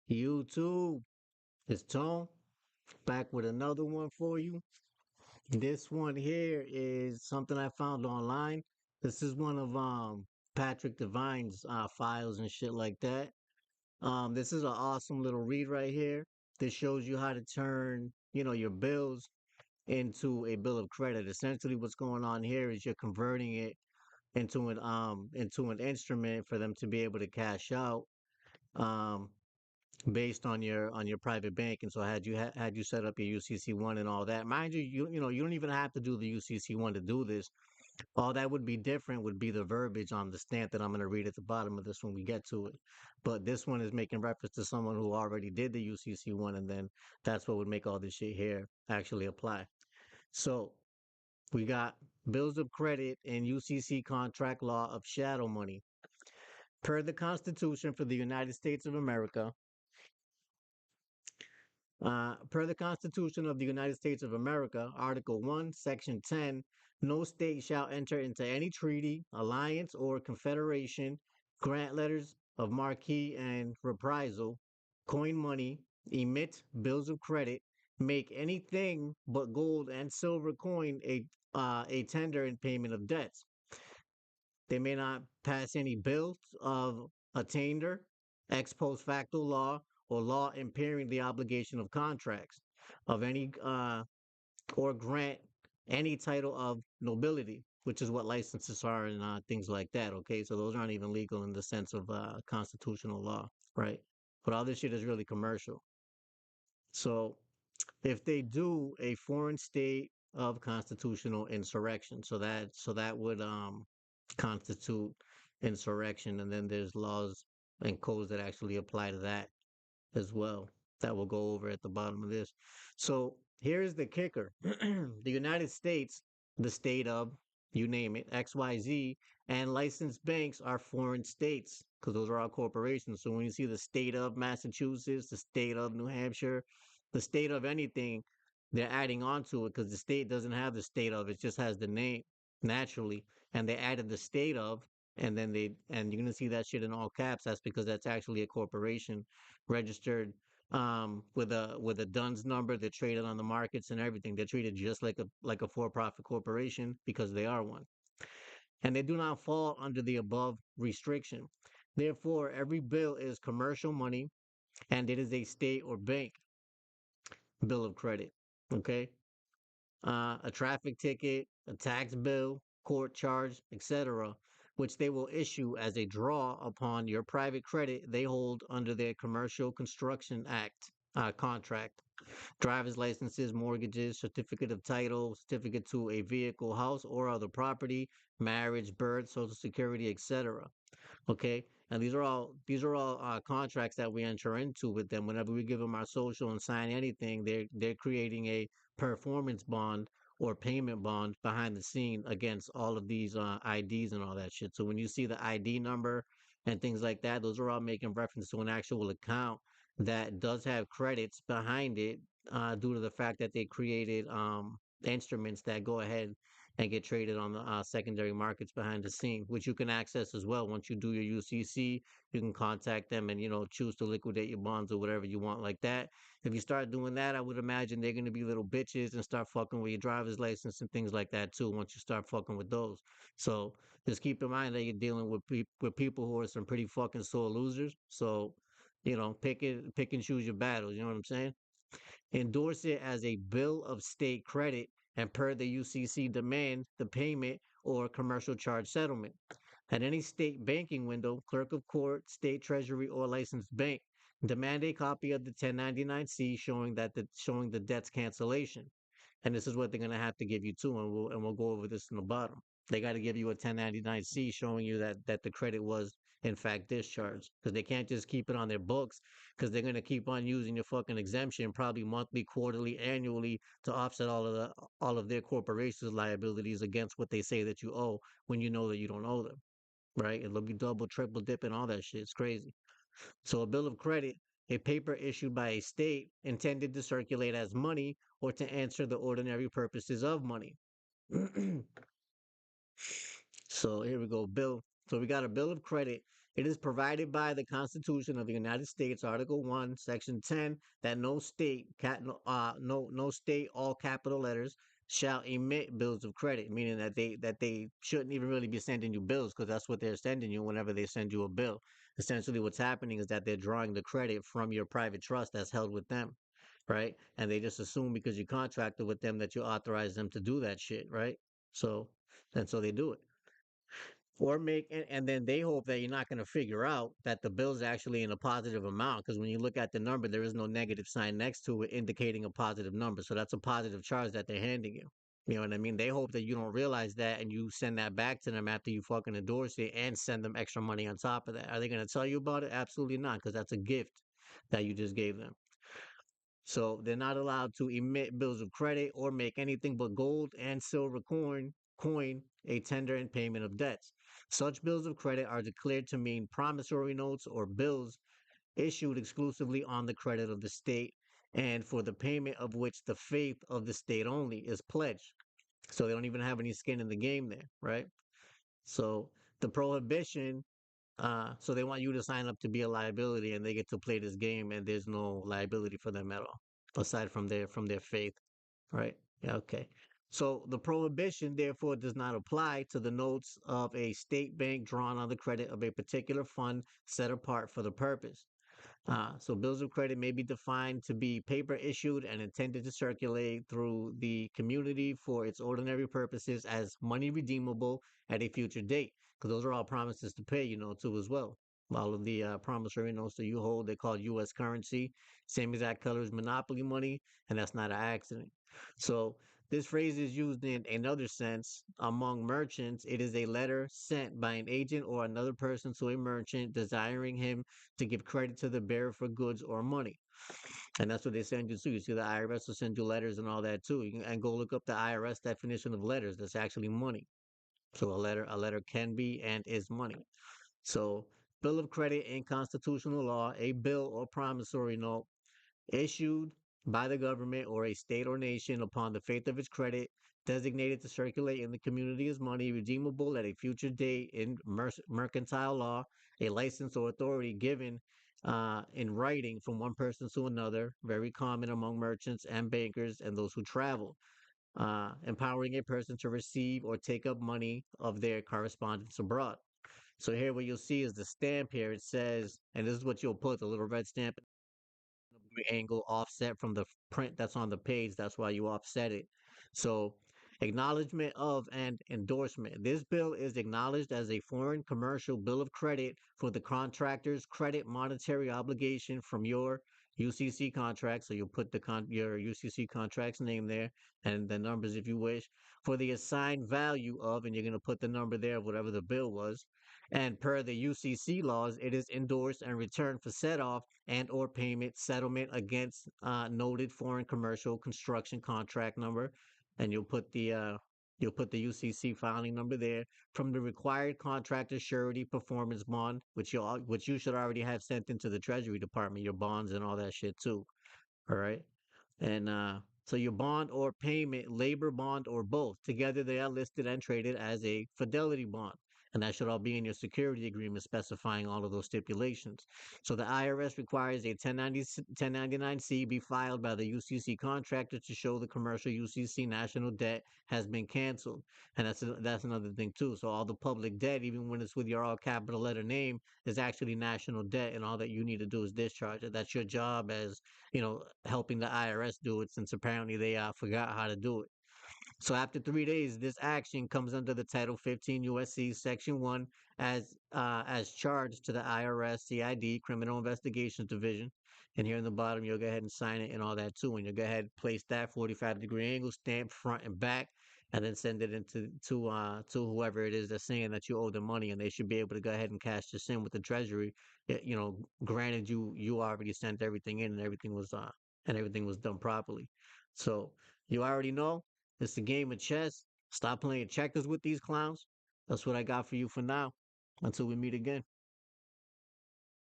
YouTube, it's Tone back with another one for you. This one here is something I found online. This is one of Patrick Devine's files and shit like that. This is an awesome little read right here. This shows you how to turn, your bills into a bill of credit. Essentially, what's going on here is you're converting it into an instrument for them to be able to cash out. Um, Based on your private bank. And so had you set up your UCC one and all that, mind you, you don't even have to do the UCC one to do this. All that would be different would be the verbiage on the stamp that I'm going to read at the bottom of this when we get to it. But this one is making reference to someone who already did the UCC one, and then that's what would make all this shit here actually apply. So we got bills of credit and UCC contract law of shadow money. Per the Constitution for the United States of America, per the Constitution of the United States of America, Article 1, Section 10, no state shall enter into any treaty, alliance, or confederation, grant letters of marque and reprisal, coin money, emit bills of credit, make anything but gold and silver coin a tender in payment of debts. They may not pass any bills of attainder, ex post facto law, or law impairing the obligation of contracts of any or grant any title of nobility, which is what licenses are and things like that. Okay, so those aren't even legal in the sense of constitutional law, right? But all this shit is really commercial. So if they do a foreign state of constitutional insurrection, so that would constitute insurrection, and then there's laws and codes that actually apply to that as well that we'll go over at the bottom of this. So here's the kicker. The United States, the state of, you name it, XYZ, and licensed banks are foreign states because those are all corporations. So when you see the state of Massachusetts, the state of New Hampshire, the state of anything, they're adding on to it because the state doesn't have the state of, it just has the name naturally. And they added the state of, and you're gonna see that shit in all caps. That's because that's actually a corporation registered with a DUNS number. They're traded on the markets and everything. They're treated just like a for-profit corporation because they are one, and they do not fall under the above restriction. Therefore, every bill is commercial money, and it is a state or bank bill of credit. Okay, a traffic ticket, a tax bill, court charge, etc., which they will issue as a draw upon your private credit they hold under their Commercial Construction Act contract. Driver's licenses, mortgages, certificate of title, certificate to a vehicle, house, or other property, marriage, birth, social security, etc. Okay, and these are all contracts that we enter into with them. Whenever we give them our social and sign anything, they're creating a performance bond or payment bond behind the scene against all of these IDs and all that shit. So when you see the ID number and things like that, those are all making reference to an actual account that does have credits behind it, due to the fact that they created instruments that go ahead and get traded on the secondary markets behind the scene, which you can access as well. Once you do your UCC, you can contact them and choose to liquidate your bonds or whatever you want like that. If you start doing that, I would imagine they're going to be little bitches and start fucking with your driver's license and things like that too. Once you start fucking with those, so just keep in mind that you're dealing with people who are some pretty fucking sore losers. So pick and choose your battles. You know what I'm saying? Endorse it as a bill of state credit, and per the UCC demand the payment or commercial charge settlement. At any state banking window, clerk of court, state treasury, or licensed bank, demand a copy of the 1099-C showing the debt's cancellation. And this is what they're going to have to give you too, and we'll go over this in the bottom. They got to give you a 1099-C showing you that the credit was in fact discharged, because they can't just keep it on their books, because they're going to keep on using your fucking exemption probably monthly, quarterly, annually to offset all of their corporation's liabilities against what they say that you owe when you know that you don't owe them, right? It'll be double, triple dipping, all that shit. It's crazy. So a bill of credit, a paper issued by a state intended to circulate as money or to answer the ordinary purposes of money. So here we go, bill. So we got a bill of credit. It is provided by the Constitution of the United States, Article 1, Section 10, that no state, all capital letters, shall emit bills of credit, meaning that they shouldn't even really be sending you bills because that's what they're sending you whenever they send you a bill. Essentially, what's happening is that they're drawing the credit from your private trust that's held with them, right? And they just assume because you contracted with them that you authorize them to do that shit, right? So, and so they do it. Or and then they hope that you're not going to figure out that the bill's actually in a positive amount because when you look at the number, there is no negative sign next to it indicating a positive number. So that's a positive charge that they're handing you. You know what I mean? They hope that you don't realize that and you send that back to them after you fucking endorse it and send them extra money on top of that. Are they going to tell you about it? Absolutely not, because that's a gift that you just gave them. So they're not allowed to emit bills of credit or make anything but gold and silver coin a tender in payment of debts. Such bills of credit are declared to mean promissory notes or bills issued exclusively on the credit of the state and for the payment of which the faith of the state only is pledged. So they don't even have any skin in the game there, right? So the prohibition, so they want you to sign up to be a liability and they get to play this game and there's no liability for them at all, aside from their faith, right? Yeah, okay. So the prohibition therefore does not apply to the notes of a state bank drawn on the credit of a particular fund set apart for the purpose. So bills of credit may be defined to be paper issued and intended to circulate through the community for its ordinary purposes as money redeemable at a future date. Because those are all promises to pay, too, as well. All of the promissory notes that you hold, they're called U.S. currency, same exact color as monopoly money, and that's not an accident. So this phrase is used in another sense among merchants. It is a letter sent by an agent or another person to a merchant desiring him to give credit to the bearer for goods or money. And that's what they send you to. You see, the IRS will send you letters and all that too. And go look up the IRS definition of letters. That's actually money. So a letter can be and is money. So bill of credit in constitutional law, a bill or promissory note issued by the government or a state or nation upon the faith of its credit, designated to circulate in the community as money redeemable at a future date in mercantile law, a license or authority given in writing from one person to another, very common among merchants and bankers and those who travel, empowering a person to receive or take up money of their correspondence abroad. So here what you'll see is the stamp here. It says, and this is what you'll put, the little red stamp angle offset from the print that's on the page. That's why you offset it. So, acknowledgement of and endorsement. This bill is acknowledged as a foreign commercial bill of credit for the contractor's credit monetary obligation from your UCC contract. So you'll put your UCC contract's name there and the numbers if you wish for the assigned value of, and you're going to put the number there of whatever the bill was. And per the UCC laws, it is endorsed and returned for set off and or payment settlement against noted foreign commercial construction contract number, and you'll put the UCC filing number there from the required contractor surety performance bond, which you should already have sent into the Treasury Department, your bonds and all that shit too. All right. And so your bond or payment, labor bond or both, together they are listed and traded as a fidelity bond. And that should all be in your security agreement specifying all of those stipulations. So the IRS requires a 1099-C be filed by the UCC contractor to show the commercial UCC national debt has been canceled. And that's another thing too. So all the public debt, even when it's with your all capital letter name, is actually national debt, and all that you need to do is discharge it. That's your job as helping the IRS do it since apparently they forgot how to do it. So after 3 days, this action comes under the Title 15 USC Section 1 as charged to the IRS CID Criminal Investigations Division. And here in the bottom, you'll go ahead and sign it and all that too. And you'll go ahead and place that 45-degree angle stamp front and back, and then send it to whoever it is that's saying that you owe them money, and they should be able to go ahead and cash this in with the Treasury. Granted, you already sent everything in and everything was done properly. So you already know it's a game of chess. Stop playing checkers with these clowns. That's what I got for you for now. Until we meet again.